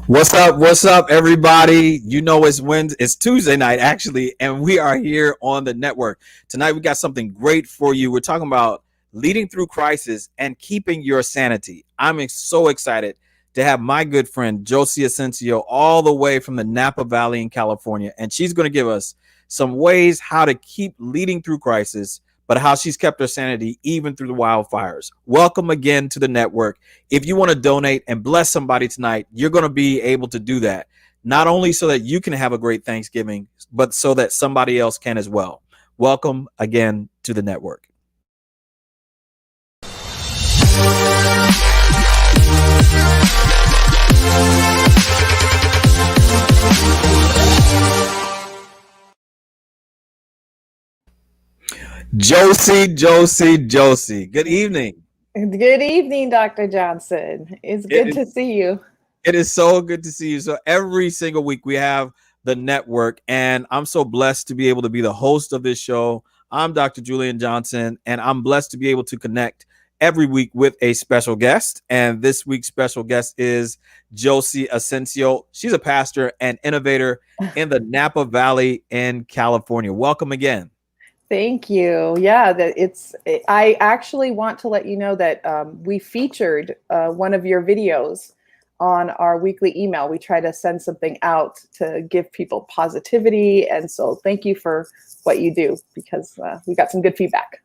What's up? What's up, everybody? You know it's Tuesday night actually, and we are here on the network tonight. We got something great for you. We're talking about leading through crisis and keeping your sanity. So excited to have my good friend Josie Ascencio all the way from the Napa Valley in California, and she's going to give us some ways how to keep leading through crisis, but how she's kept her sanity even through the wildfires. Welcome again to the network. If you want to donate and bless somebody tonight, you're going to be able to do that. Not only so that you can have a great Thanksgiving, but so that somebody else can as well. Welcome again to the network. Josie. Good evening. Good evening, Dr. Johnson. It's good to see you. It is so good to see you. So every single week we have the network, and I'm so blessed to be able to be the host of this show. I'm Dr. Julian Johnson, and I'm blessed to be able to connect every week with a special guest. And this week's special guest is Josie Ascencio. She's a pastor and innovator in the Napa Valley in California. Welcome again. Thank you. Yeah, I actually want to let you know that we featured one of your videos on our weekly email. We try to send something out to give people positivity. And so thank you for what you do, because we got some good feedback.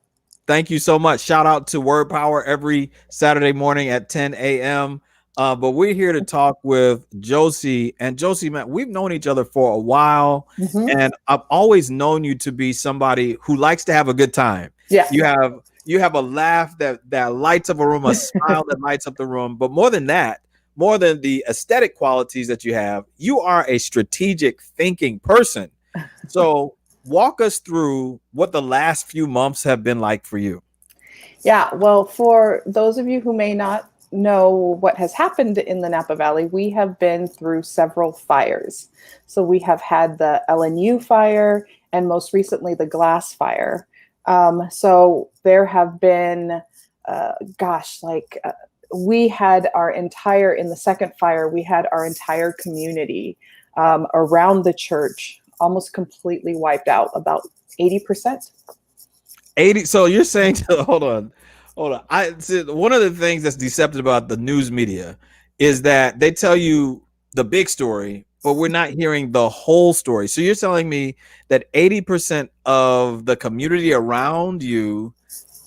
Thank you so much. Shout out to Word Power every Saturday morning at 10 a.m. But we're here to talk with Josie. And Josie, man, we've known each other for a while. Mm-hmm. And I've always known you to be somebody who likes to have a good time. Yeah. You have a laugh that lights up a room, a smile that lights up the room. But more than that, more than the aesthetic qualities that you are a strategic thinking person. So walk us through what the last few months have been like for you. Yeah, well, for those of you who may not know what has happened in the Napa Valley, we have been through several fires. So we have had the LNU fire and most recently the glass fire. So there have been, we had in the second fire, we had our entire community around the church almost completely wiped out, about 80%. 80. So you're saying, hold on. One of the things that's deceptive about the news media is that they tell you the big story, but we're not hearing the whole story. So you're telling me that 80% of the community around you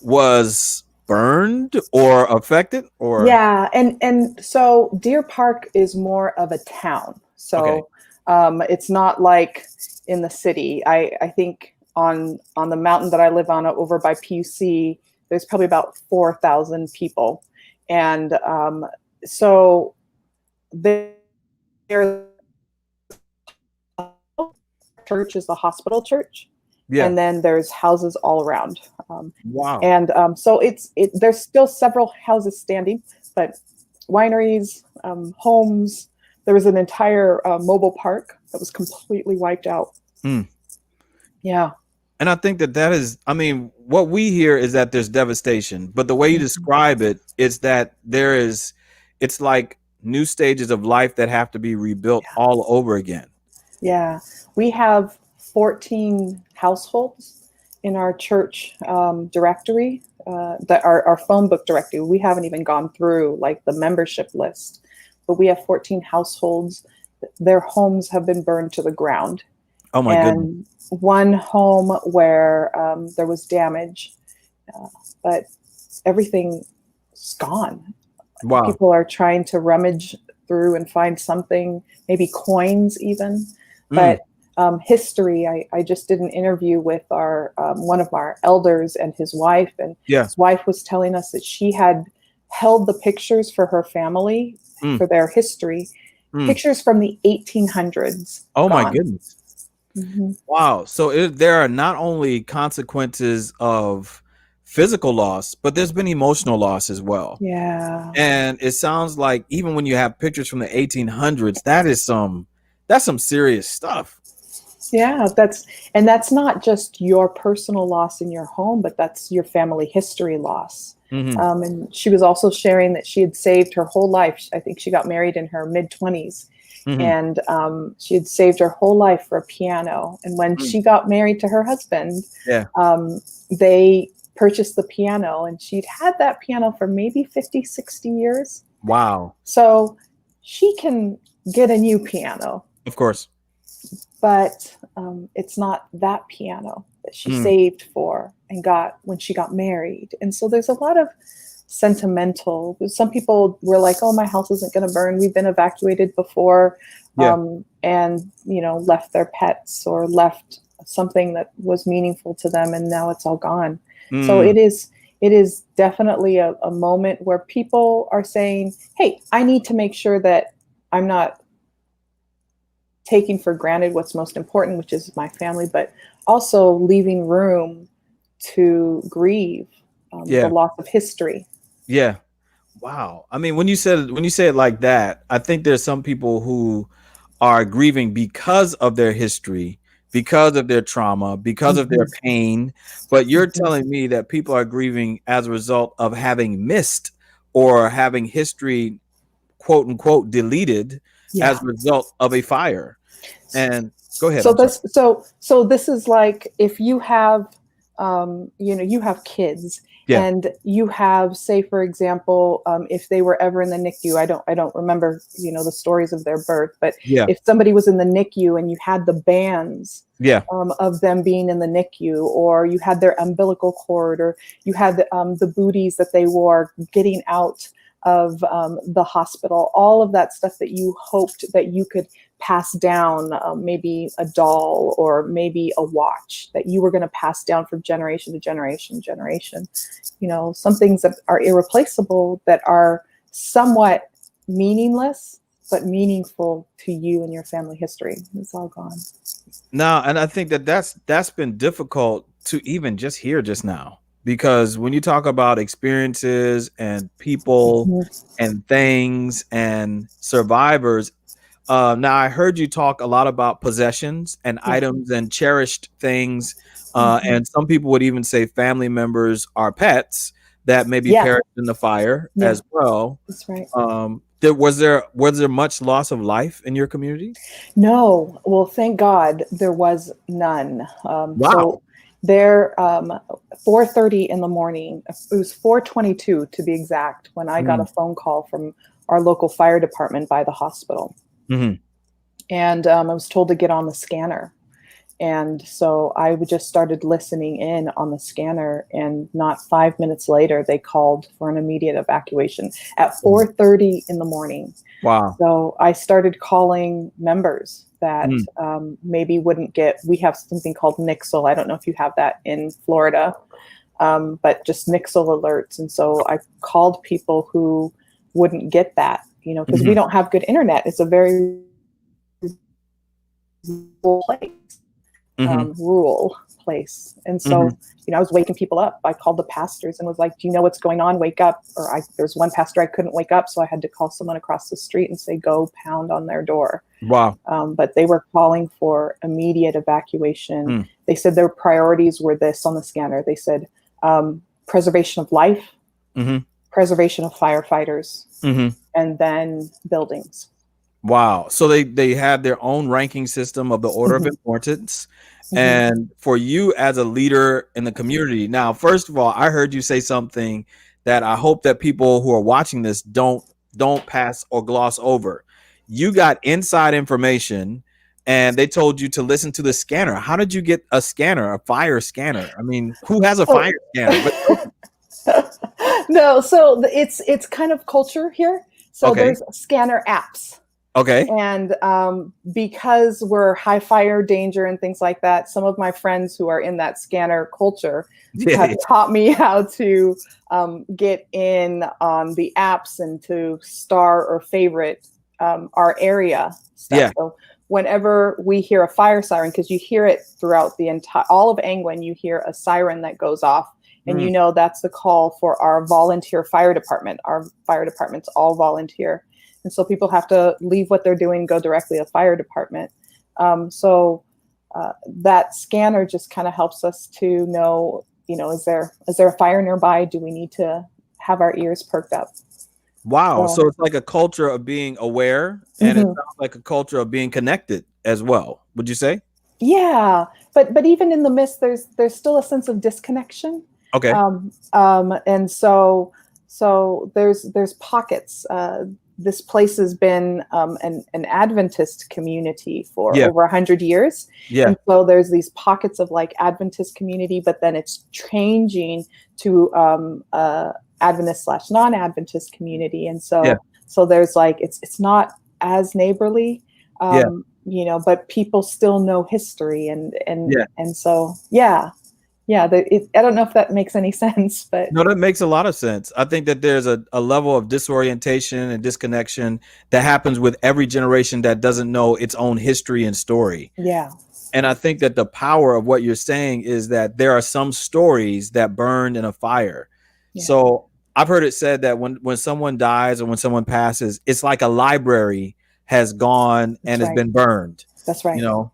was burned or affected, or? Yeah, and so Deer Park is more of a town. So okay. It's not like in the city. I think on the mountain that I live on over by PUC, there's probably about 4,000 people. And so their church is the hospital church. Yeah. And then there's houses all around. Wow. And so there's still several houses standing, but wineries, homes. There was an entire mobile park that was completely wiped out. Mm. Yeah. And I think that is, what we hear is that there's devastation, but the way you describe it is that it's like new stages of life that have to be rebuilt all over again. Yeah. We have 14 households in our church directory, our phone book directory. We haven't even gone through like the membership list, but we have 14 households. Their homes have been burned to the ground. Oh my goodness. One home where there was damage, but everything's gone. Wow. People are trying to rummage through and find something, maybe coins even. But history, I just did an interview with one of our elders and his wife, and his wife was telling us that she had held the pictures for her family for their history, pictures from the 1800s. Oh my goodness. Mm-hmm. Wow. So there are not only consequences of physical loss, but there's been emotional loss as well. Yeah. And it sounds like even when you have pictures from the 1800s, that's some serious stuff. Yeah, that's not just your personal loss in your home, but that's your family history loss. Mm-hmm. And she was also sharing that she had saved her whole life. I think she got married in her mid-20s. Hmm. And she had saved her whole life for a piano. And when she got married to her husband, Yeah. they purchased the piano, and she'd had that piano for maybe 50, 60 years. Wow. So she can get a new piano, Of course. but it's not that piano that she Mm. saved for and got when she got married. And so there's a lot of sentimental. Some people were like, "Oh, my house isn't going to burn. We've been evacuated before," Yeah. and left their pets or left something that was meaningful to them, and now it's all gone. So Mm. it is definitely a moment where people are saying, "Hey, I need to make sure that I'm not taking for granted what's most important, which is my family, but also leaving room to grieve the Yeah. loss of history." Yeah. Wow. I mean, when you say it like that, I think there's some people who are grieving because of their history, because of their trauma, because of their Mhm. pain. But you're Mhm. telling me that people are grieving as a result of having missed or having history, quote unquote, deleted as Yeah. a result of a fire. And go ahead. So I'm sorry. this is like if you have you have kids, Yeah. and you have, say for example, if they were ever in the NICU. I don't remember the stories of their birth, but Yeah. if somebody was in the NICU and you had the bands Yeah. of them being in the NICU, or you had their umbilical cord, or you had the booties that they wore getting out of the hospital, all of that stuff that you hoped that you could pass down, maybe a doll or maybe a watch that you were going to pass down from generation to generation. Some things that are irreplaceable, that are somewhat meaningless but meaningful to you and your family history. It's all gone. No, and I think that that's been difficult to even just hear just now, because when you talk about experiences and people Mhm. and things and survivors, now I heard you talk a lot about possessions and Yeah. items and cherished things, Mhm. and some people would even say family members are pets that maybe Yeah. perished in the fire Yeah. as well. That's right. Was there much loss of life in your community? No, well, thank God there was none. So Wow. there, 4:30 in the morning. It was 4:22 to be exact when I got a Mm. phone call from our local fire department by the hospital, Hmm. and I was told to get on the scanner. And so I just started listening in on the scanner, and not 5 minutes later, they called for an immediate evacuation at 4:30 in the morning. Wow. So I started calling members that Mm. maybe wouldn't get. We have something called Nixle. I don't know if you have that in Florida, but just Nixle alerts. And so I called people who wouldn't get that, because we Mhm. don't have good internet. It's a very rural place, Mhm. rural place. And Mhm. so, I was waking people up. I called the pastors and was like, "Do you know what's going on? Wake up." There's one pastor I couldn't wake up, so I had to call someone across the street and say, "Go pound on their door." Wow. But they were calling for immediate evacuation. Mm. They said their priorities were this on the scanner. They said preservation of life, Mhm. preservation of firefighters, Mhm. and then buildings. Wow. So they had their own ranking system of the order of Mhm. importance. Mhm. And for you as a leader in the community, now, first of all, I heard you say something that I hope that people who are watching this don't pass or gloss over. You got inside information and they told you to listen to the scanner. How did you get a scanner, a fire scanner? I mean, who has a fire So scanner? But no, so it's kind of culture here. So okay. there's scanner apps. Okay. And because we're high fire danger and things like that, some of my friends who are in that scanner culture have Yeah. taught me how to get in on the apps and to star or favorite our area stuff. Yeah. So whenever we hear a fire siren, because you hear it throughout the entire all of Angwin, you hear a siren that goes off. And Mm. that's the call for our volunteer fire department. Our fire department's all volunteer. And so people have to leave what they're doing, go directly to the fire department. So that scanner just kind of helps us to know, is there a fire nearby? Do we need to have our ears perked up? Wow. So So it's like a culture of being aware, and it mhm. sounds like a culture of being connected as well. Would you say? Yeah, but even in the midst, there's still a sense of disconnection, Okay. and so there's pockets. This place has been an Adventist community for Yeah. over 100 years, Yeah. and so there's these pockets of like Adventist community, but then it's changing to Adventist slash non-Adventist community, and Yeah. so there's like it's not as neighborly. Yeah. But people still know history, Yeah. and so yeah. I don't know if that makes any sense, but No, that makes a lot of sense. I think that there's a level of disorientation and disconnection that happens with every generation that doesn't know its own history and story. yeah, And I think that the power of what you're saying is that there are some stories that burned in a fire. yeah, So I've heard it said that when someone dies or when someone passes, it's like a library has gone and that's has right, been burned, that's you right. know.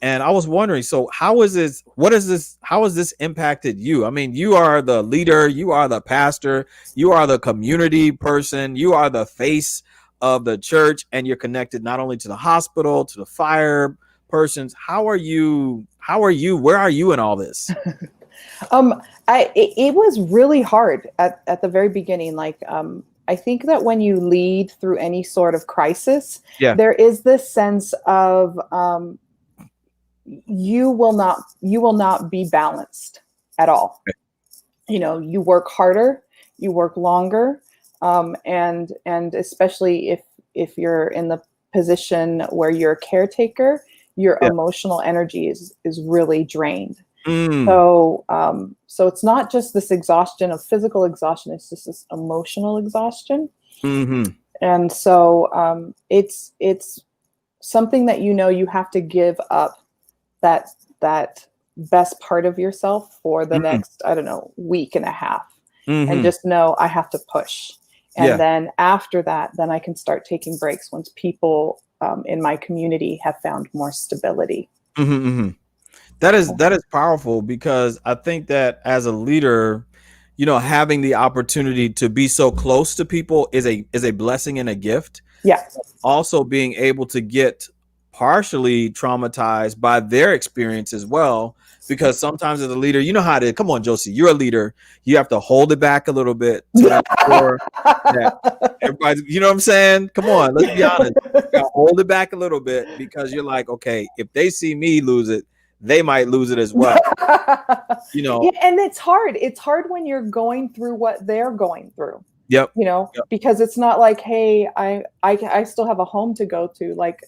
And I was wondering, so how is this? What is this? How has this impacted you? I mean, you are the leader, you are the pastor, you are the community person, you are the face of the church, and you're connected not only to the hospital, to the fire persons. How are you? How are you? Where are you in all this? Um, it was really hard at the very beginning. Like, I think that when you lead through any sort of crisis, Yeah. there is this sense of you will not be balanced at all. You know, you work harder, you work longer, and especially if you're in the position where you're a caretaker, your Yeah. emotional energy is really drained. Mm, So it's not just this exhaustion of physical exhaustion; it's just this emotional exhaustion. hmm. And so it's something that you know you have to give up that that best part of yourself for the Mm, next, I don't know, week and a half, and hmm. just know I have to push. And Yeah. then after that, then I can start taking breaks once people in my community have found more stability. Hmm. That is powerful because I think that as a leader, having the opportunity to be so close to people is a blessing and a gift. Yeah. Also being able to get partially traumatized by their experience as well, because sometimes as a leader, you know how to come on, Josie, you're a leader. You have to hold it back a little bit to make sure that everybody, you know what I'm saying? Come on, let's be honest. You gotta hold it back a little bit because you're like, okay, if they see me lose it, they might lose it as well. You Yeah, know, and it's hard. It's hard when you're going through what they're going through, yep. Yep. because it's not like, hey, I still have a home to go to. Like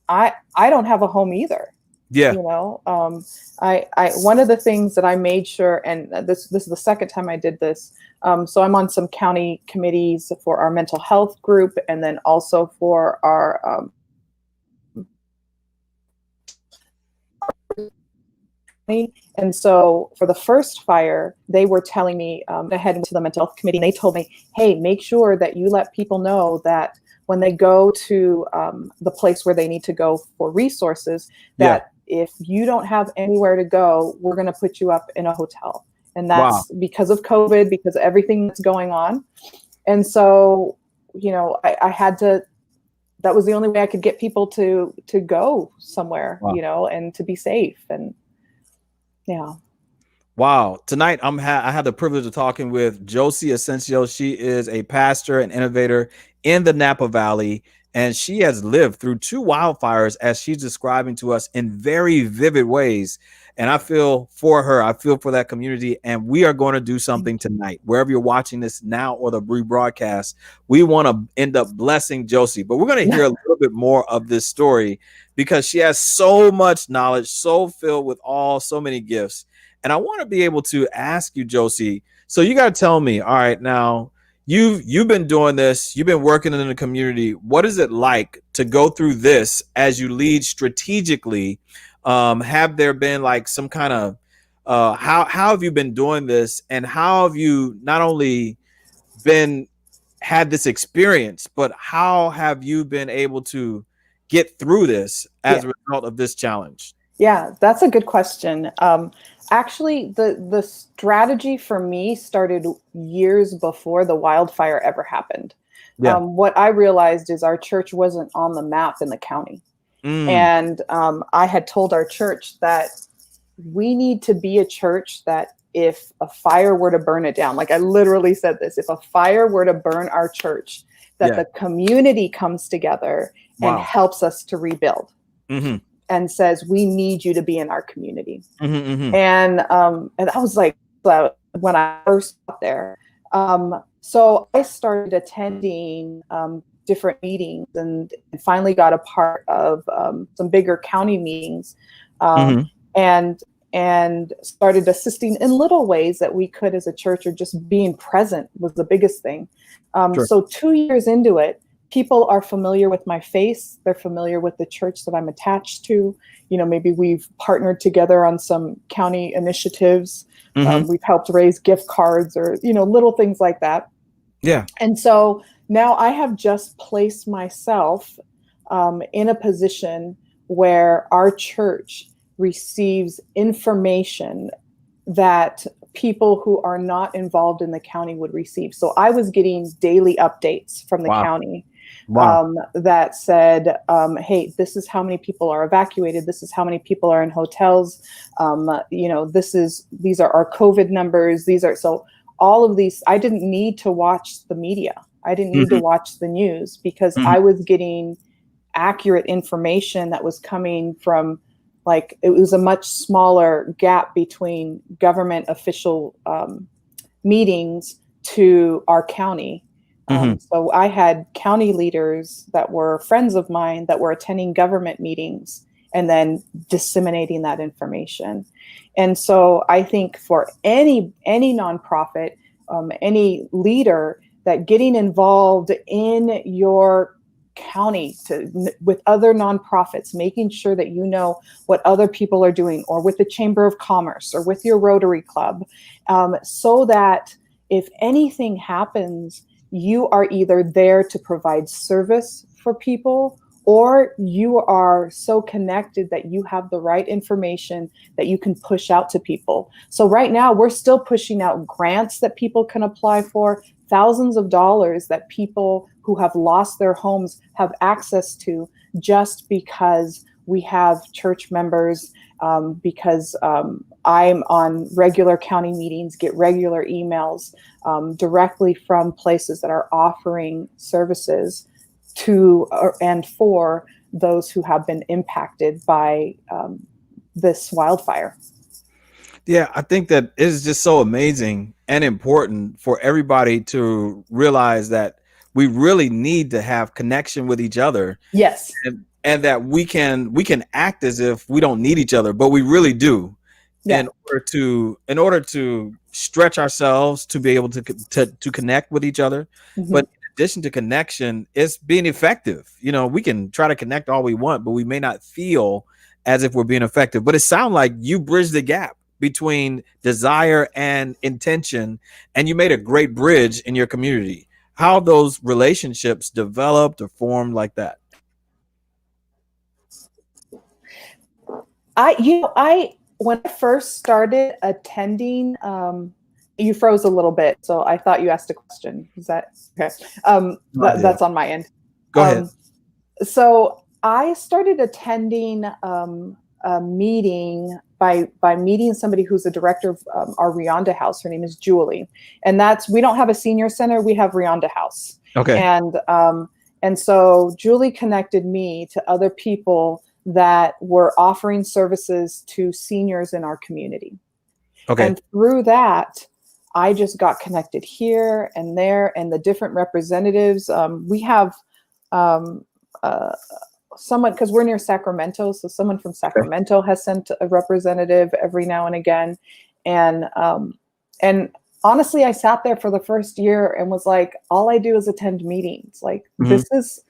I don't have a home either. Yeah. You know, I one of the things that I made sure, and this is the second time I did this. So I'm on some county committees for our mental health group, and then also for our and so for the first fire, they were telling me, I head to the mental health committee, and they told me, hey, make sure that you let people know that when they go to the place where they need to go for resources, Yeah. that if you don't have anywhere to go, we're going to put you up in a hotel. And Wow. that's because of COVID, because of everything that's going on. And so, I had to, that was the only way I could get people to go somewhere, Wow. and to be safe. And yeah. Wow. Tonight, I had the privilege of talking with Josie Ascencio. She is a pastor and innovator in the Napa Valley, and she has lived through two wildfires as she's describing to us in very vivid ways. And I feel for her. I feel for that community. And we are going to do something tonight. Wherever you're watching this now or the rebroadcast, we want to end up blessing Josie. But we're going to hear a little bit more of this story because she has so much knowledge, so filled with so many gifts. And I want to be able to ask you, Josie. So you got to tell me, all right, now you've been doing this, you've been working in the community. What is it like to go through this as you lead strategically? Have there been like some kind of how have you been doing this, and how have you not only been had this experience, but how have you been able to get through this as Yeah. a result of this challenge? Yeah, that's a good question. Actually, the strategy for me started years before the wildfire ever happened. Yeah. What I realized is our church wasn't on the map in the county. Mm. And I had told our church that we need to be a church that if a fire were to burn it down, like I literally said this, if a fire were to burn our church, that Yeah. the community comes together and Wow. helps us to rebuild Mm-hmm. and says, we need you to be in our community. Mm-hmm. Mm-hmm. And I was like, when I first got there. So I started attending different meetings and finally got a part of some bigger county meetings, Mm-hmm. and started assisting in little ways that we could as a church, or just being present was the biggest thing. Sure. So 2 years into it, people are familiar with my face. They're familiar with the church that I'm attached to. You know, maybe we've partnered together on some county initiatives. Mm-hmm. We've helped raise gift cards, or, you know, little things like that. Yeah. And so now I have just placed myself in a position where our church receives information that people who are not involved in the county would receive. So I was getting daily updates from the Wow. county Wow. that said, hey, this is how many people are evacuated. This is how many people are in hotels. You know, these are our COVID numbers. So all of these, I didn't need to watch the media. I didn't need to Mm-hmm. watch the news, because Mm-hmm. I was getting accurate information that was coming from, like, it was a much smaller gap between government official meetings to our county. Mm-hmm. So I had county leaders that were friends of mine that were attending government meetings and then disseminating that information. And so I think for any nonprofit, any leader, that getting involved in your county with other nonprofits, making sure that you know what other people are doing, or with the Chamber of Commerce, or with your Rotary Club, so that if anything happens, you are either there to provide service for people, or you are so connected that you have the right information that you can push out to people. So right now we're still pushing out grants that people can apply for, thousands of dollars that people who have lost their homes have access to, just because we have church members, because I'm on regular county meetings, get regular emails directly from places that are offering services to and for those who have been impacted by this wildfire. Yeah, I think that it is just so amazing and important for everybody to realize that we really need to have connection with each other, Yes. and that we can act as if we don't need each other, but we really do, Yeah. in order to stretch ourselves to be able to connect with each other. Mm-hmm. But in addition to connection, it's being effective. You know, we can try to connect all we want, but we may not feel as if we're being effective. But it sounds like you bridge the gap between desire and intention, and you made a great bridge in your community. How those relationships developed or formed like that? I when I first started attending, you froze a little bit, so I thought you asked a question. Is that okay? No idea. That's on my end. Go ahead. So I started attending a meeting by meeting somebody who's the director of our Rionda House. Her name is Julie, and we don't have a senior center. We have Rionda House, Okay. and so Julie connected me to other people that were offering services to seniors in our community. Okay. And through that, I just got connected here and there, and the different representatives. We have someone, because we're near Sacramento, so someone from Sacramento has sent a representative every now and again. And honestly, I sat there for the first year and was like, all I do is attend meetings. Like, Mhm. is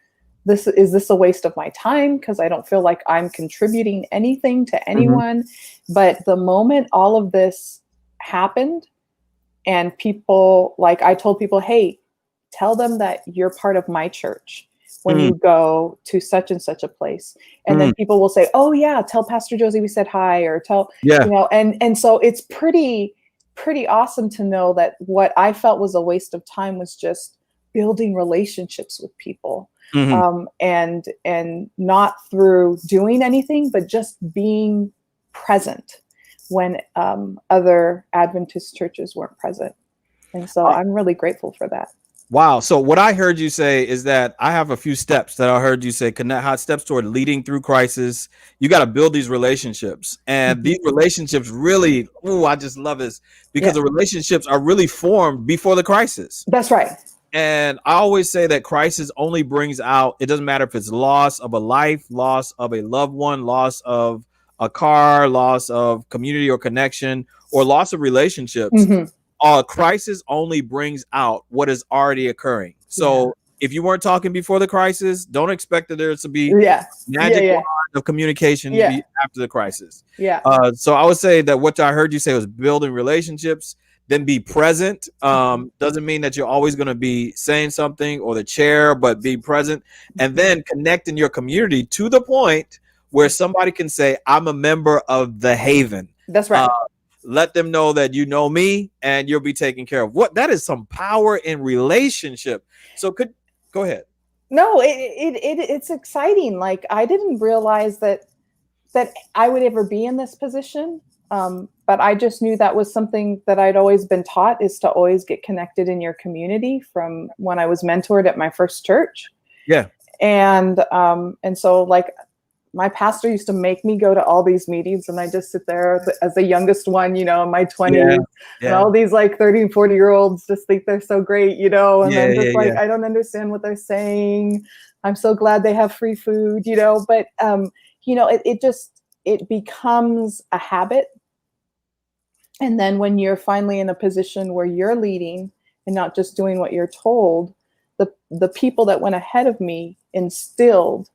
this a waste of my time? Because I don't feel like I'm contributing anything to anyone. But the moment all of this happened, and people, like, I told people, hey, tell them that you're part of my church. when you go to such and such a place. And then people will say, oh yeah, tell Pastor Josie we said hi, or tell, you know, and so it's pretty awesome to know that what I felt was a waste of time was just building relationships with people. And not through doing anything, but just being present when other Adventist churches weren't present. And so I'm really grateful for that. Wow. So what I heard you say is that I have a few steps that I heard you say, connect hot steps toward leading through crisis. You got to build these relationships, and these relationships really, I just love this, because the relationships are really formed before the crisis. That's right. And I always say that crisis only brings out, it doesn't matter if it's loss of a life, loss of a loved one, loss of a car, loss of community or connection, or loss of relationships. Crisis only brings out what is already occurring. So if you weren't talking before the crisis, don't expect that there to be magic wand of communication after the crisis. So I would say that what I heard you say was building relationships, then be present. Doesn't mean that you're always going to be saying something or the chair, but be present, and then connect in your community to the point where somebody can say, I'm a member of the Haven. That's right. Let them know that you know me and you'll be taken care of. That is some power in relationship. So go ahead. No, it's exciting. Like, I didn't realize that I would ever be in this position. But I just knew that was something that I'd always been taught, is to always get connected in your community, from when I was mentored at my first church. And so, like, my pastor used to make me go to all these meetings, and I just sit there as the youngest one, you know, in my 20s, and all these like 30 and 40-year-olds just think they're so great, you know, and then just I don't understand what they're saying. I'm so glad they have free food, you know, but, you know, it becomes a habit. And then when you're finally in a position where you're leading and not just doing what you're told, the people that went ahead of me instilled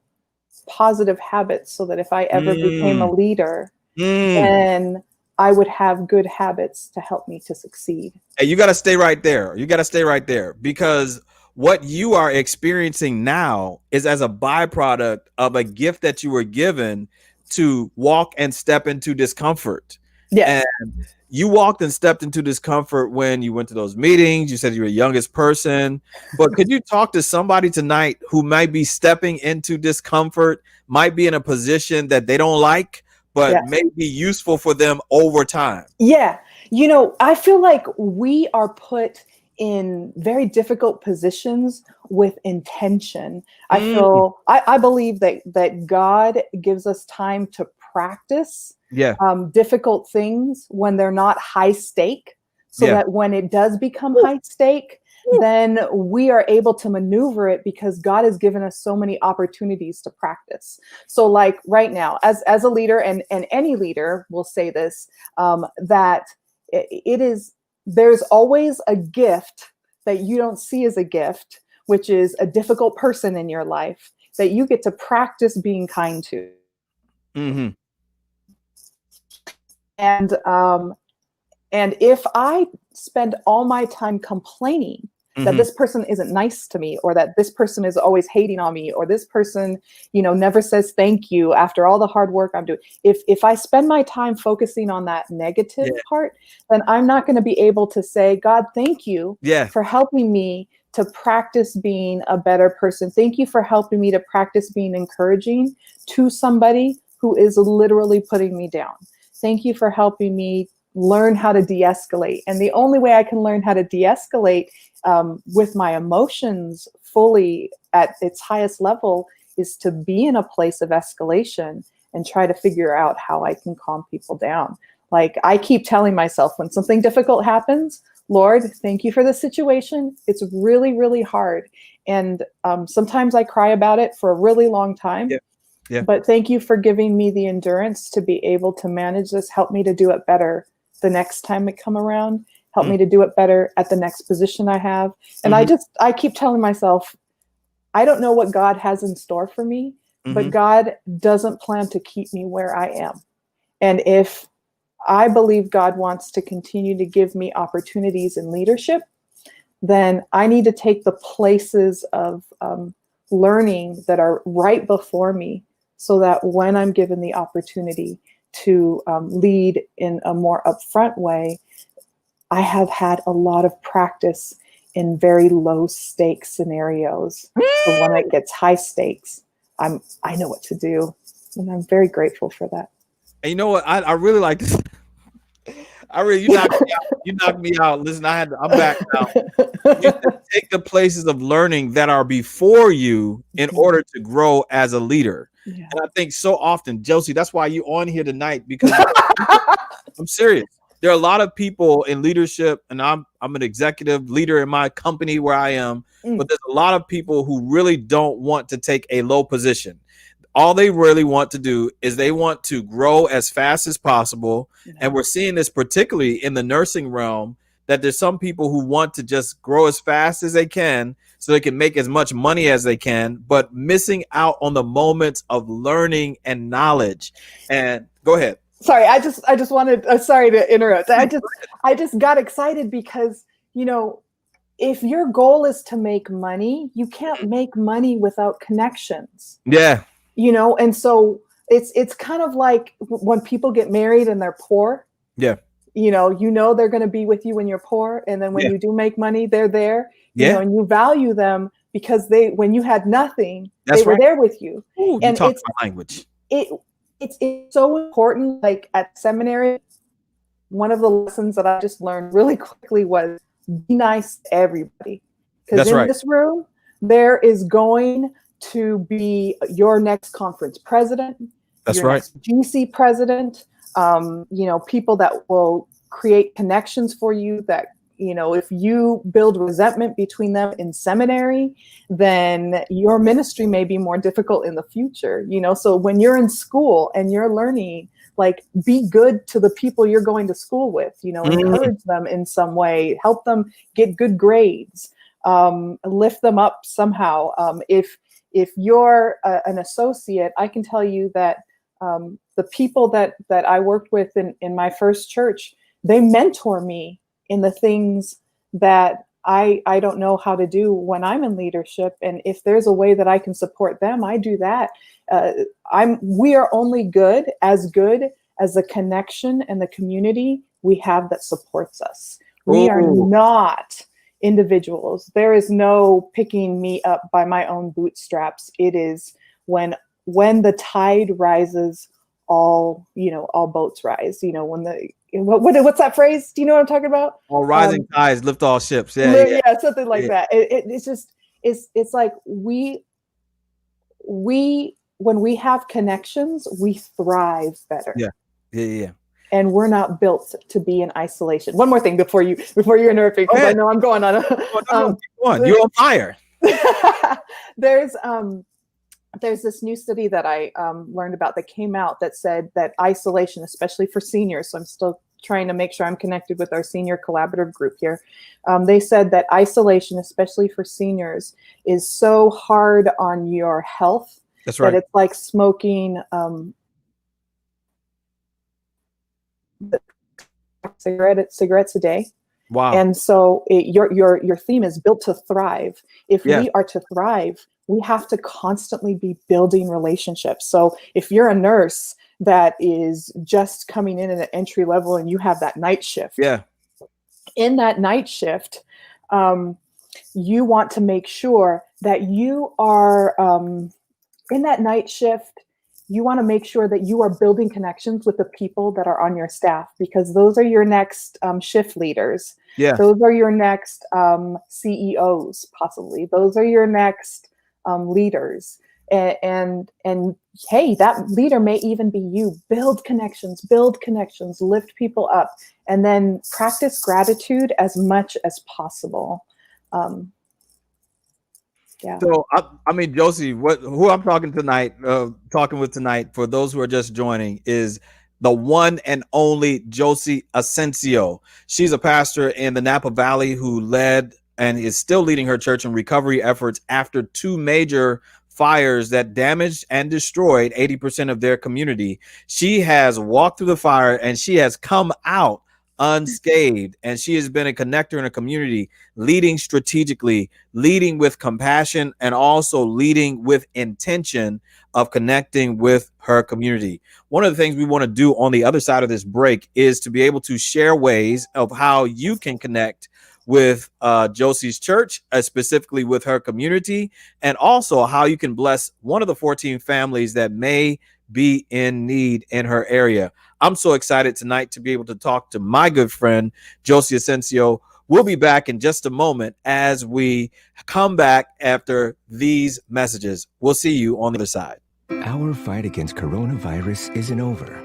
positive habits, so that if I ever became a leader, then I would have good habits to help me to succeed. And you got to stay right there. You got to stay right there, because what you are experiencing now is as a byproduct of a gift that you were given to walk and step into discomfort. And you walked and stepped into discomfort when you went to those meetings. You said you were the youngest person, but could you talk to somebody tonight who might be stepping into discomfort, might be in a position that they don't like, but may be useful for them over time? Yeah. You know, I feel like we are put in very difficult positions with intention. I believe that God gives us time to practice difficult things when they're not high stake, so that when it does become high stake, then we are able to maneuver it, because God has given us so many opportunities to practice. So like right now, as a leader, and any leader will say this, that there's always a gift that you don't see as a gift, which is a difficult person in your life that you get to practice being kind to. And if I spend all my time complaining that this person isn't nice to me, or that this person is always hating on me, or this person, you know, never says thank you after all the hard work I'm doing, if I spend my time focusing on that negative part, then I'm not going to be able to say, God, thank you for helping me to practice being a better person. Thank you for helping me to practice being encouraging to somebody who is literally putting me down. Thank you for helping me learn how to de-escalate. And the only way I can learn how to de-escalate with my emotions fully at its highest level is to be in a place of escalation and try to figure out how I can calm people down. Like, I keep telling myself, when something difficult happens, Lord, thank you for the situation. It's really, really hard. And sometimes I cry about it for a really long time. But thank you for giving me the endurance to be able to manage this. Help me to do it better the next time it come around. Help me to do it better at the next position I have. And I keep telling myself, I don't know what God has in store for me, but God doesn't plan to keep me where I am. And if I believe God wants to continue to give me opportunities in leadership, then I need to take the places of learning that are right before me, so that when I'm given the opportunity to lead in a more upfront way, I have had a lot of practice in very low stakes scenarios. So when it gets high stakes, I know what to do, and I'm very grateful for that. And you know what? I really like this. You knocked me out. You knocked me out. Listen, I'm back now. You said take the places of learning that are before you in order to grow as a leader. Yeah. And I think so often, Josie, that's why you're on here tonight, because I'm serious. There are a lot of people in leadership, and I'm an executive leader in my company where I am, but there's a lot of people who really don't want to take a low position. All they really want to do is they want to grow as fast as possible. And we're seeing this particularly in the nursing realm, that there's some people who want to just grow as fast as they can so they can make as much money as they can, but missing out on the moments of learning and knowledge. And go ahead. Sorry, I just wanted, sorry to interrupt. I just got excited because, you know, if your goal is to make money, you can't make money without connections. Yeah. You know, and so it's kind of like when people get married and they're poor. Yeah. You know they're going to be with you when you're poor, and then when you do make money, they're there. You know, and you value them because when you had nothing, they were there with you. Ooh, and you talk my language. It's so important. Like at seminary, one of the lessons that I just learned really quickly was be nice to everybody, because in this room there is going to be your next conference president. That's your right. Next GC president. You know, people that will create connections for you that, you know, if you build resentment between them in seminary, then your ministry may be more difficult in the future, you know. So when you're in school and you're learning, like, be good to the people you're going to school with, you know, encourage them in some way, help them get good grades, lift them up somehow. If you're an associate, I can tell you that the people that I worked with in my first church, they mentor me in the things that I don't know how to do when I'm in leadership. And if there's a way that I can support them, I do that. We are only good as the connection and the community we have that supports us. We are not individuals. There is no picking me up by my own bootstraps. It is when the tide rises, all boats rise. You know, when what's that phrase? Do you know what I'm talking about? All rising tides lift all ships. Yeah, something like that. It's just it's like we when we have connections, we thrive better. Yeah. And we're not built to be in isolation. One more thing before you interrupt me, because I know I'm going on. You're on fire. There's this new study that I learned about that came out that said that isolation, especially for seniors, so I'm still trying to make sure I'm connected with our senior collaborative group here. They said that isolation, especially for seniors, is so hard on your health. That's right. That it's like smoking cigarettes a day. Wow. And so your theme is built to thrive. If we are to thrive, we have to constantly be building relationships. So if you're a nurse that is just coming in at an entry level and you have that night shift, in that night shift, you want to make sure that you are in that night shift. You want to make sure that you are building connections with the people that are on your staff, because those are your next shift leaders. Yeah. Those are your next CEOs, possibly. Those are your next leaders. And hey, that leader may even be you. Build connections, lift people up, and then practice gratitude as much as possible. Yeah. So I mean, Josie, who I'm talking with tonight, for those who are just joining, is the one and only Josie Ascencio. She's a pastor in the Napa Valley who led and is still leading her church in recovery efforts after two major fires that damaged and destroyed 80% of their community. She has walked through the fire and she has come out unscathed. And she has been a connector in a community, leading strategically, leading with compassion, and also leading with intention of connecting with her community. One of the things we want to do on the other side of this break is to be able to share ways of how you can connect with Josie's church, specifically with her community, and also how you can bless one of the 14 families that may be in need in her area. I'm so excited tonight to be able to talk to my good friend, Josie Ascencio. We'll be back in just a moment as we come back after these messages. We'll see you on the other side. Our fight against coronavirus isn't over.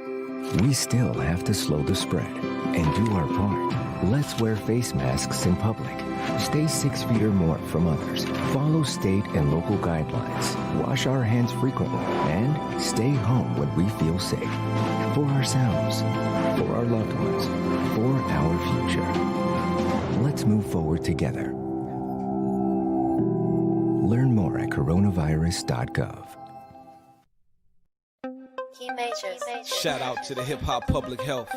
We still have to slow the spread and do our part. Let's wear face masks in public. Stay 6 feet or more from others. Follow state and local guidelines. Wash our hands frequently and stay home when we feel safe. For ourselves, for our loved ones, for our future. Let's move forward together. Learn more at coronavirus.gov. Shout out to the Hip Hop Public Health.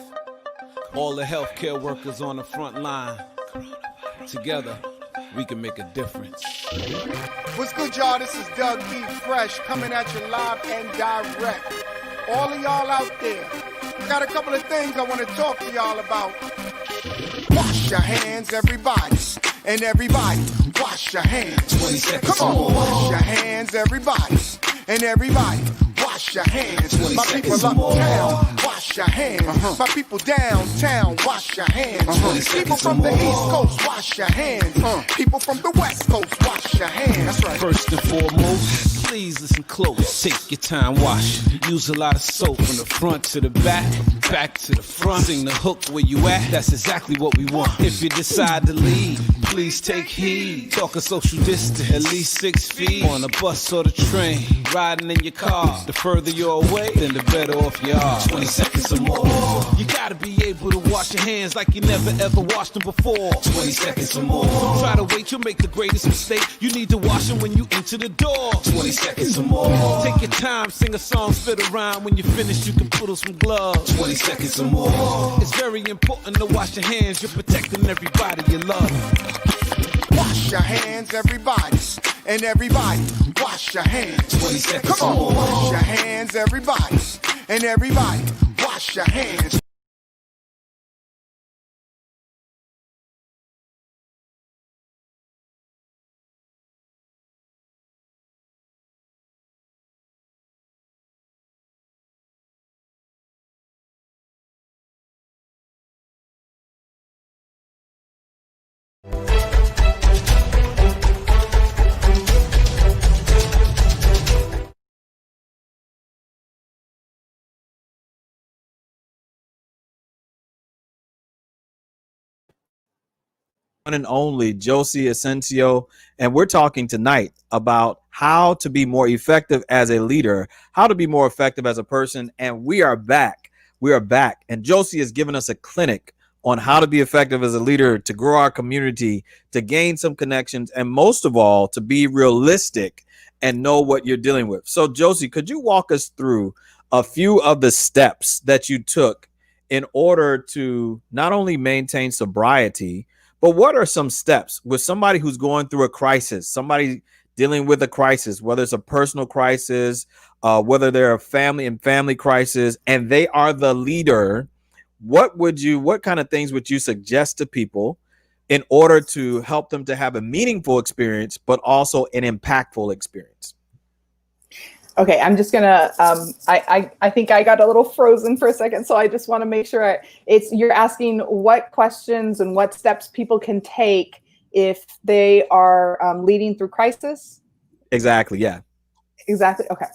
All the healthcare workers on the front line. Together, we can make a difference. What's good, y'all? This is Doug E. Fresh coming at you live and direct. All of y'all out there, I got a couple of things I want to talk to y'all about. Wash your hands, everybody. And everybody, wash your hands. 20 seconds. Come on, wash your hands, everybody. And everybody, wash your hands. My people uptown, wash your hands. My people downtown, wash your hands. People from the East Coast, wash your hands. People from the West Coast, wash your hands. That's right. First and foremost, please listen close. Take your time, wash. Use a lot of soap from the front to the back, back to the front. Sing the hook where you at. That's exactly what we want. If you decide to leave, please take heed. Talk a social distance, at least 6 feet. On a bus or the train, riding in your car. The further you're away, then the better off you are. 20 seconds or more. You gotta be able to wash your hands like you never ever washed them before. 20 seconds or more. Don't try to wait, you'll make the greatest mistake. You need to wash them when you enter the door. 20 seconds or more. Take your time, sing a song, spit a rhyme. When you finish, you can put on some gloves. 20 seconds or more. It's very important to wash your hands. You're protecting everybody you love. Wash your hands, everybody. And everybody, wash your hands. 20 seconds. Come on, wash your hands, everybody. And everybody, wash your hands. One and only Josie Ascencio, and we're talking tonight about how to be more effective as a leader, how to be more effective as a person, and we are back. We are back, and Josie has given us a clinic on how to be effective as a leader, to grow our community, to gain some connections, and most of all, to be realistic and know what you're dealing with. So, Josie, could you walk us through a few of the steps that you took in order to not only maintain sobriety, but what are some steps with somebody who's going through a crisis, somebody dealing with a crisis, whether it's a personal crisis, whether they're a family crisis, and they are the leader? What kind of things would you suggest to people in order to help them to have a meaningful experience, but also an impactful experience? Okay, I'm just gonna. I think I got a little frozen for a second, so I just want to make sure you're asking what questions and what steps people can take if they are leading through crisis. Exactly. Yeah. Exactly. Okay.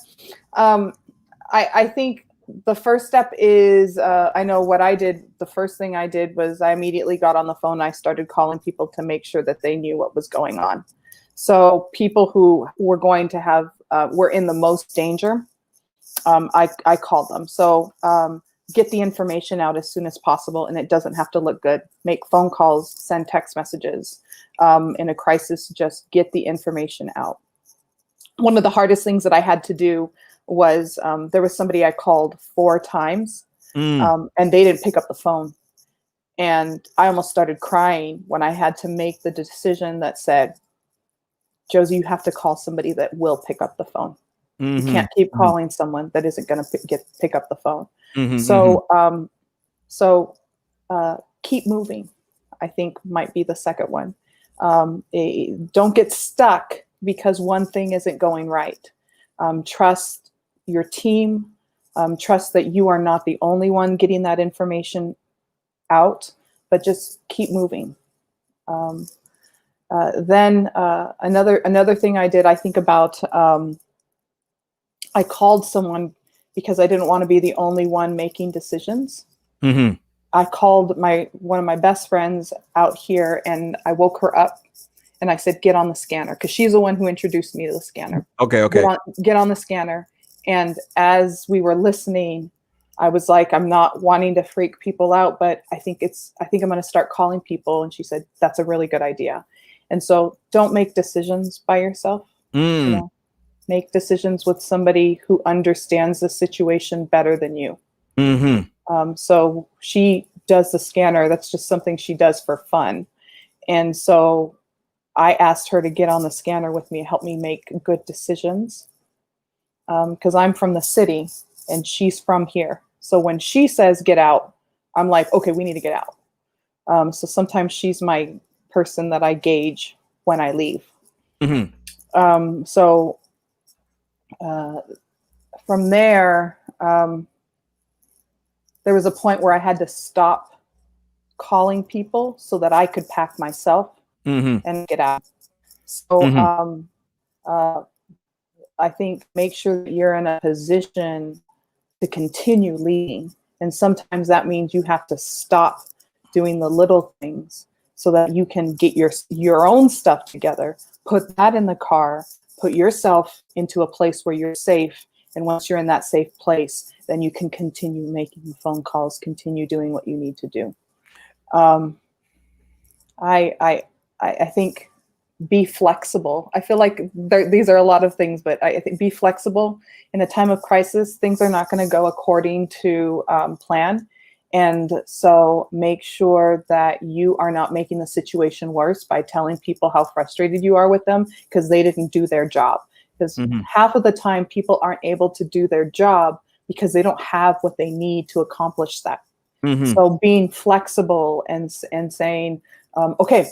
I think the first step is I know what I did. The first thing I did was I immediately got on the phone. I started calling people to make sure that they knew what was going on. So people who were going to have were in the most danger, I called them. So get the information out as soon as possible, and it doesn't have to look good. Make phone calls, send text messages. In a crisis, just get the information out. One of the hardest things that I had to do was there was somebody I called 4 times, and they didn't pick up the phone. And I almost started crying when I had to make the decision that said, Josie, you have to call somebody that will pick up the phone. You can't keep calling someone that isn't going to pick up the phone. So keep moving, I think might be the second one. Don't get stuck because one thing isn't going right. Trust your team. Trust that you are not the only one getting that information out, but just keep moving. Then another thing I did, I think about, I called someone because I didn't want to be the only one making decisions. I called one of my best friends out here, and I woke her up and I said, get on the scanner, because she's the one who introduced me to the scanner. Okay. Get on the scanner. And as we were listening, I was like, I'm not wanting to freak people out, but I think I'm going to start calling people. And she said, that's a really good idea. And so don't make decisions by yourself. You know, make decisions with somebody who understands the situation better than you. So she does the scanner. That's just something she does for fun. And so I asked her to get on the scanner with me, help me make good decisions. Because I'm from the city and she's from here. So when she says get out, I'm like, okay, we need to get out. So sometimes she's my person that I gauge when I leave. So from there, there was a point where I had to stop calling people so that I could pack myself and get out. So I think make sure that you're in a position to continue leading. And sometimes that means you have to stop doing the little things so that you can get your own stuff together, put that in the car, put yourself into a place where you're safe. And once you're in that safe place, then you can continue making phone calls, continue doing what you need to do. I think be flexible. I feel like these are a lot of things, but I think be flexible. In a time of crisis, things are not going to go according to plan. And so make sure that you are not making the situation worse by telling people how frustrated you are with them because they didn't do their job. Because half of the time people aren't able to do their job because they don't have what they need to accomplish that. So being flexible and saying, okay,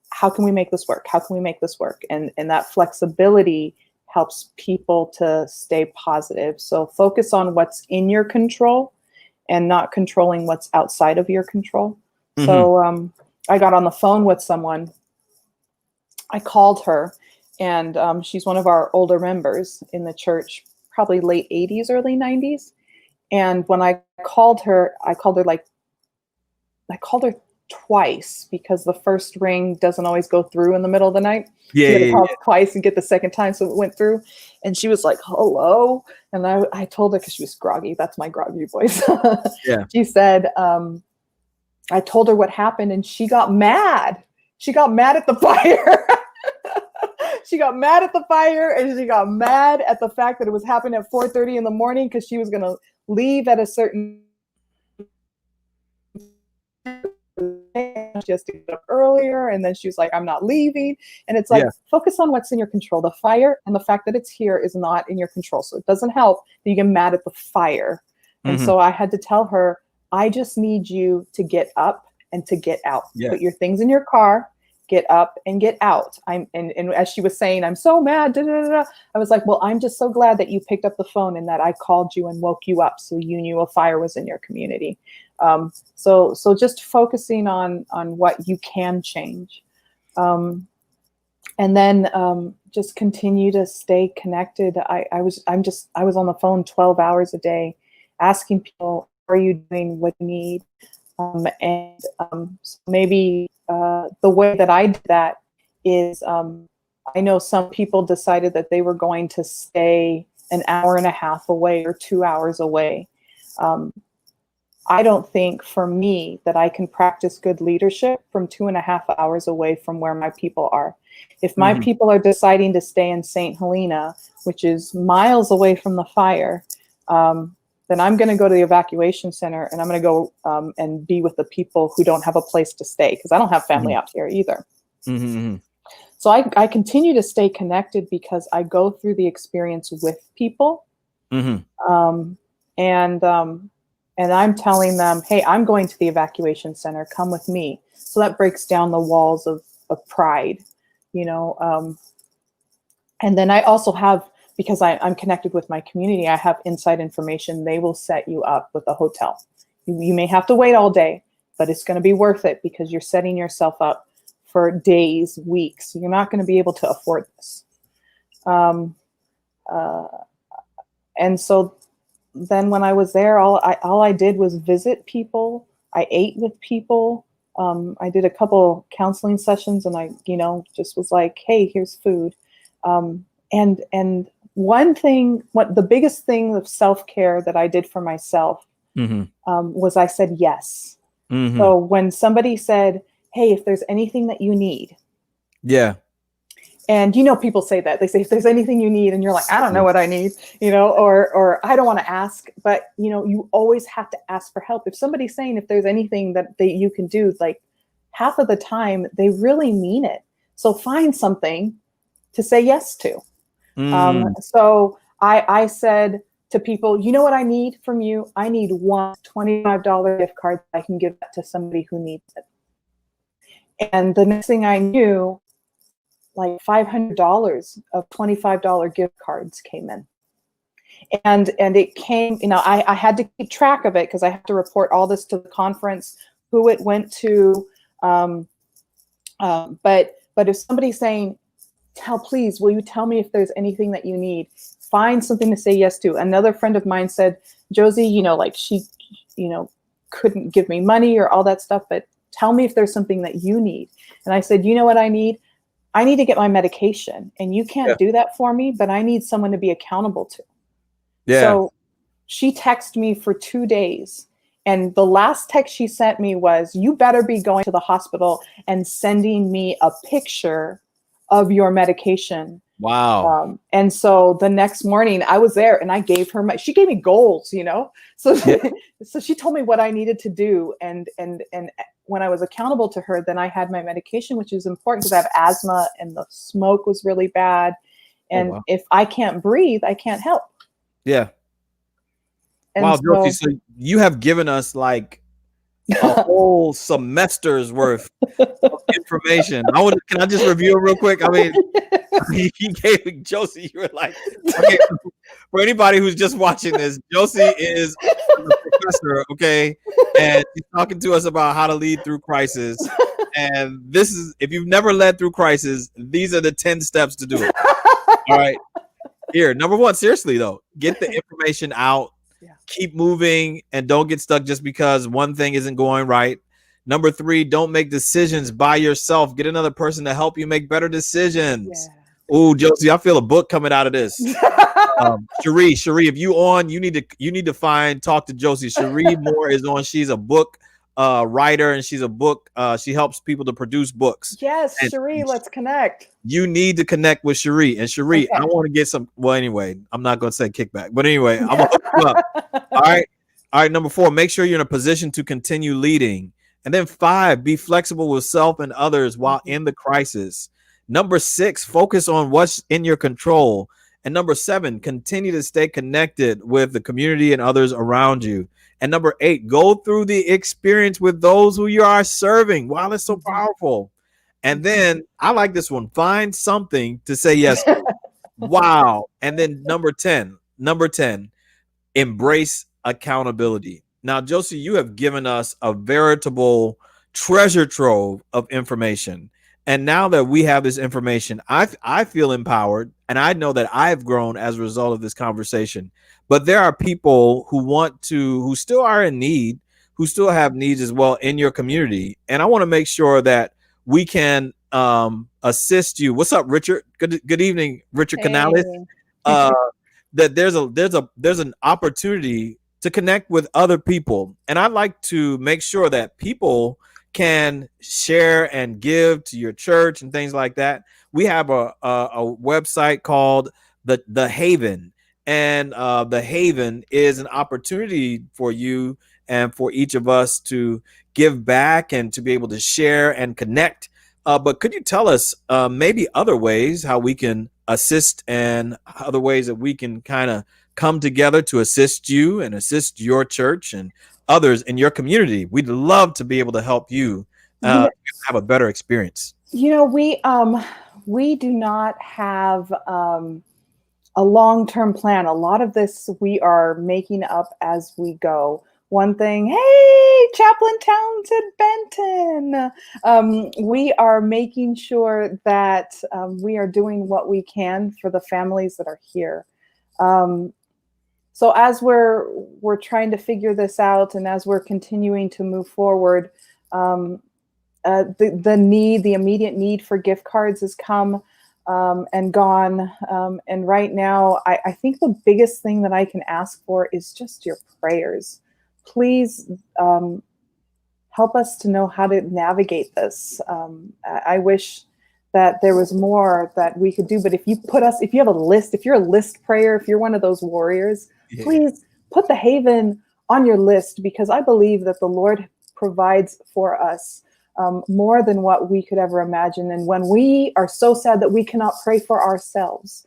how can we make this work? How can we make this work? And that flexibility helps people to stay positive. So focus on what's in your control and not controlling what's outside of your control. So I got on the phone with someone. I called her, and she's one of our older members in the church, probably late 80s, early 90s. And when I called her twice because the first ring doesn't always go through in the middle of the night. Call twice and get the second time, so it went through. And she was like, hello. And I told her, because she was groggy. That's my groggy voice. She said, I told her what happened, and she got mad. She got mad at the fire. She got mad at the fire, and she got mad at the fact that it was happening at 4:30 in the morning because she was going to leave at a certain. She has to get up earlier, and then she was like, I'm not leaving. And it's like, focus on what's in your control. The fire and the fact that it's here is not in your control. So it doesn't help that you get mad at the fire. And so I had to tell her, I just need you to get up and to get out. Put your things in your car, get up and get out. And as she was saying, I'm so mad. I was like, well, I'm just so glad that you picked up the phone and that I called you and woke you up so you knew a fire was in your community. So just focusing on what you can change. And then just continue to stay connected. I was on the phone 12 hours a day asking people, how are you doing? What do you need? So maybe the way that I did that is I know some people decided that they were going to stay an hour and a half away or 2 hours away. I don't think for me that I can practice good leadership from 2.5 hours away from where my people are. If my people are deciding to stay in St. Helena, which is miles away from the fire, then I'm going to go to the evacuation center, and I'm going to go and be with the people who don't have a place to stay, because I don't have family out here either. Mm-hmm. So I continue to stay connected because I go through the experience with people. Mm-hmm. And I'm telling them, hey, I'm going to the evacuation center. Come with me. So that breaks down the walls of pride, you know. And then I also have, because I'm connected with my community, I have inside information. They will set you up with a hotel. You may have to wait all day, but it's going to be worth it, because you're setting yourself up for days, weeks. You're not going to be able to afford this. And so then when I was there, all I did was visit people. I ate with people. I did a couple counseling sessions, and I, you know, just was like, hey, here's food. And one thing, the biggest thing of self-care that I did for myself was I said yes. Mm-hmm. So when somebody said, hey, if there's anything that you need. Yeah. And, you know, people say that. They say, if there's anything you need, and you're like, I don't know what I need, you know, or I don't want to ask. But, you know, you always have to ask for help. If somebody's saying if there's anything that you can do, like half of the time, they really mean it. So find something to say yes to. So I said to people, you know what I need from you? I need one $25 gift card. I can give that to somebody who needs it. And the next thing I knew, like $500 of $25 gift cards came in. And it came, you know, I had to keep track of it, because I have to report all this to the conference, who it went to. But if somebody's saying, please, will you tell me if there's anything that you need? Find something to say yes to. Another friend of mine said, Josie, you know, like she, you know, couldn't give me money or all that stuff, but tell me if there's something that you need. And I said, you know what I need? I need to get my medication, and you can't do that for me, but I need someone to be accountable to. Yeah. So she texted me for 2 days. And the last text she sent me was, you better be going to the hospital and sending me a picture of your medication. Wow. And so the next morning I was there, and I gave her she gave me goals, you know? So, so she told me what I needed to do. And when I was accountable to her, then I had my medication, which is important because I have asthma, and the smoke was really bad. And if I can't breathe, I can't help. Yeah. And wow, Josie, so you have given us like a whole semester's worth of information. Can I just review it real quick? I mean, he gave Josie, you were like, okay, for anybody who's just watching this, Josie is a professor, okay, and she's talking to us about how to lead through crisis. And this is, if you've never led through crisis, these are the 10 steps to do it. All right. Here, number one, seriously though, get the information out, keep moving, and don't get stuck just because one thing isn't going right. Number 3, don't make decisions by yourself. Get another person to help you make better decisions. Oh, Josie, I feel a book coming out of this. Cherie, if you on, you need to talk to Josie. Cherie Moore is on. She's a book writer, and she's a book. She helps people to produce books. Yes, and Cherie, let's connect. You need to connect with Cherie. And Cherie, I want to get some. Well, anyway, I'm not going to say kickback, but anyway, I'm gonna hook you up. All right. Number 4, make sure you're in a position to continue leading. And then 5, be flexible with self and others while in the crisis. Number 6, focus on what's in your control. And number 7, continue to stay connected with the community and others around you. And number 8, go through the experience with those who you are serving. Wow, it's so powerful. And then I like this one. Find something to say yes to. Wow. And then number 10, embrace accountability. Now, Josie, you have given us a veritable treasure trove of information. And now that we have this information, I feel empowered, and I know that I've grown as a result of this conversation. But there are people who still are in need, who still have needs as well in your community. And I want to make sure that we can assist you. What's up, Richard? Good evening, Richard Canales. That there's an opportunity to connect with other people, and I'd like to make sure that people can share and give to your church and things like that. We have a website called the Haven, And the Haven is an opportunity for you and for each of us to give back and to be able to share and connect. But could you tell us maybe other ways how we can assist and other ways that we can kind of come together to assist you and assist your church and others in your community? We'd love to be able to help you have a better experience. We do not have a long-term plan. A lot of this we are making up as we go. One thing, hey, Chaplain Townsend Benton. We are making sure that we are doing what we can for the families that are here. So as we're trying to figure this out, and as we're continuing to move forward, the immediate need for gift cards has come and gone. And right now, I think the biggest thing that I can ask for is just your prayers. Please help us to know how to navigate this. I wish that there was more that we could do, but if you have a list, if you're a list prayer, if you're one of those warriors, please put the Haven on your list, because I believe that the Lord provides for us more than what we could ever imagine. And when we are so sad that we cannot pray for ourselves,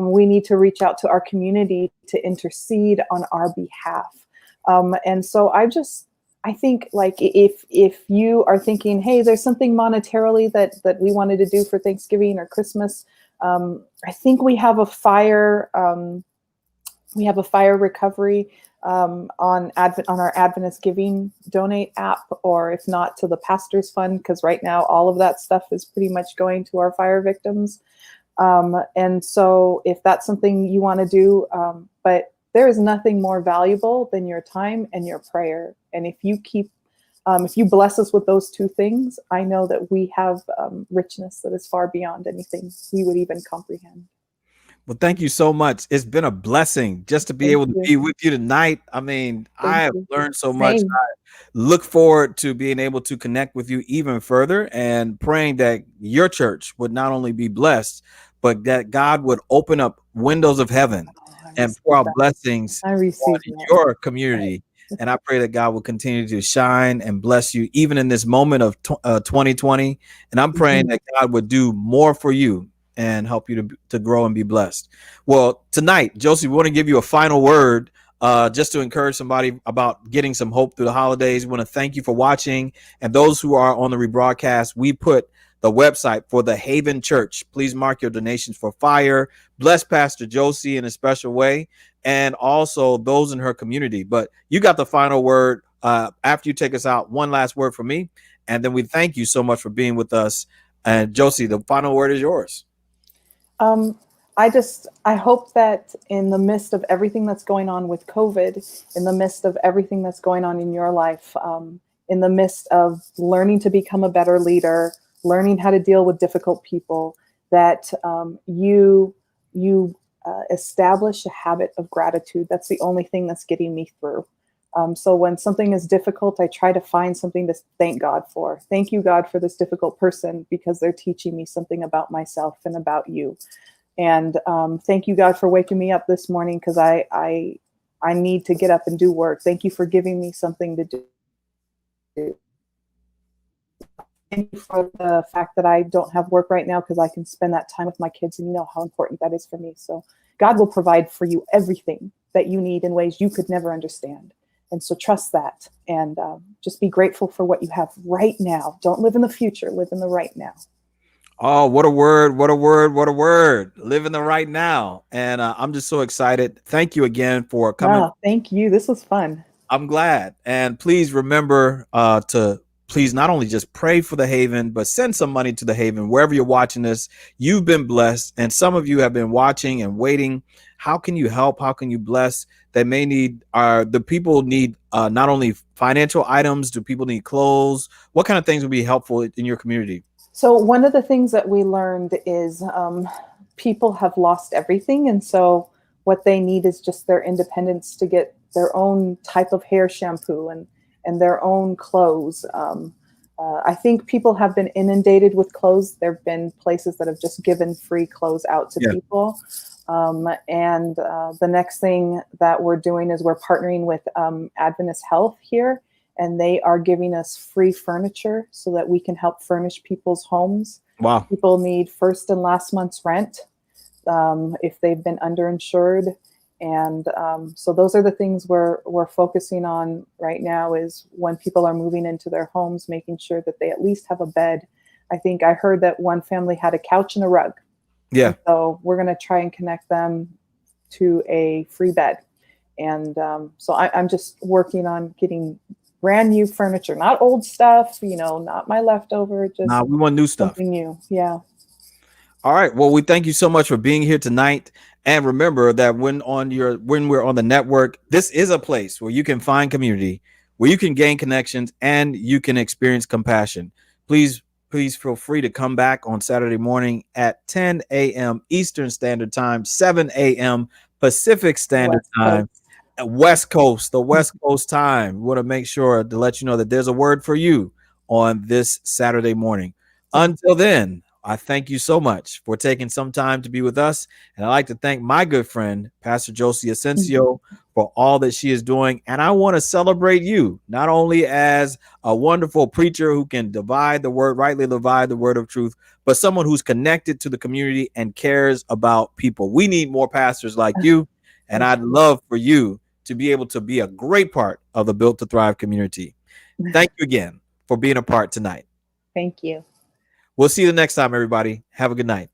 we need to reach out to our community to intercede on our behalf. And so I think, like, if you are thinking, hey, there's something monetarily that we wanted to do for Thanksgiving or Christmas, I think we have a fire recovery on our Adventist Giving Donate app, or if not, to the Pastor's Fund, because right now all of that stuff is pretty much going to our fire victims. And so if that's something you want to do, but there is nothing more valuable than your time and your prayer. And if you bless us with those two things, I know that we have richness that is far beyond anything we would even comprehend. Well, thank you so much. It's been a blessing just to be able to be with you tonight. I mean, I have learned so much. I look forward to being able to connect with you even further, and praying that your church would not only be blessed, but that God would open up windows of heaven and pour out blessings on your community. And I pray that God will continue to shine and bless you even in this moment of 2020. And I'm praying that God would do more for you and help you to grow and be blessed. Well, tonight, Josie, we want to give you a final word just to encourage somebody about getting some hope through the holidays. We want to thank you for watching. And those who are on the rebroadcast, we put the website for the Haven Church. Please mark your donations for fire. Bless Pastor Josie in a special way, and also those in her community. But you got the final word after you take us out. One last word from me, and then we thank you so much for being with us. And Josie, the final word is yours. I hope that in the midst of everything that's going on with COVID, in the midst of everything that's going on in your life, in the midst of learning to become a better leader, learning how to deal with difficult people, that you establish a habit of gratitude. That's the only thing that's getting me through. So when something is difficult, I try to find something to thank God for. Thank you, God, for this difficult person, because they're teaching me something about myself and about you. And thank you, God, for waking me up this morning, because I need to get up and do work. Thank you for giving me something to do. Thank you for the fact that I don't have work right now, because I can spend that time with my kids, and you know how important that is for me. So God will provide for you everything that you need in ways you could never understand. And so trust that, and just be grateful for what you have right now. Don't live in the future, live in the right now. Oh, what a word, what a word, what a word. Live in the right now. And I'm just so excited. Thank you again for coming. Oh, thank you. This was fun. I'm glad. And please remember to please not only just pray for the Haven, but send some money to the Haven. Wherever you're watching this, you've been blessed. And some of you have been watching and waiting. How can you help? How can you bless? They may need, the people need not only financial items, do people need clothes? What kind of things would be helpful in your community? So one of the things that we learned is people have lost everything. And so what they need is just their independence to get their own type of hair shampoo and their own clothes. I think people have been inundated with clothes. There have been places that have just given free clothes out to people. And the next thing that we're doing is we're partnering with Adventist Health here, and they are giving us free furniture so that we can help furnish people's homes. Wow. People need first and last month's rent if they've been underinsured. And so those are the things we're focusing on right now, is when people are moving into their homes, making sure that they at least have a bed. I think I heard that one family had a couch and a rug. Yeah. And so we're going to try and connect them to a free bed. And so I'm just working on getting brand new furniture, not old stuff, not my leftover, just we want new stuff. something new. Yeah. All right. Well, we thank you so much for being here tonight. And remember that when we're on the network, this is a place where you can find community, where you can gain connections, and you can experience compassion. Please feel free to come back on Saturday morning at 10 a.m. Eastern Standard Time, 7 a.m. Pacific Standard Time, West Coast, the West Coast time. We want to make sure to let you know that there's a word for you on this Saturday morning. Until then, I thank you so much for taking some time to be with us. And I'd like to thank my good friend, Pastor Josie Ascencio, for all that she is doing. And I want to celebrate you, not only as a wonderful preacher who can rightly divide the word of truth, but someone who's connected to the community and cares about people. We need more pastors like you. And I'd love for you to be able to be a great part of the Built to Thrive community. Thank you again for being a part tonight. Thank you. We'll see you the next time, everybody. Have a good night.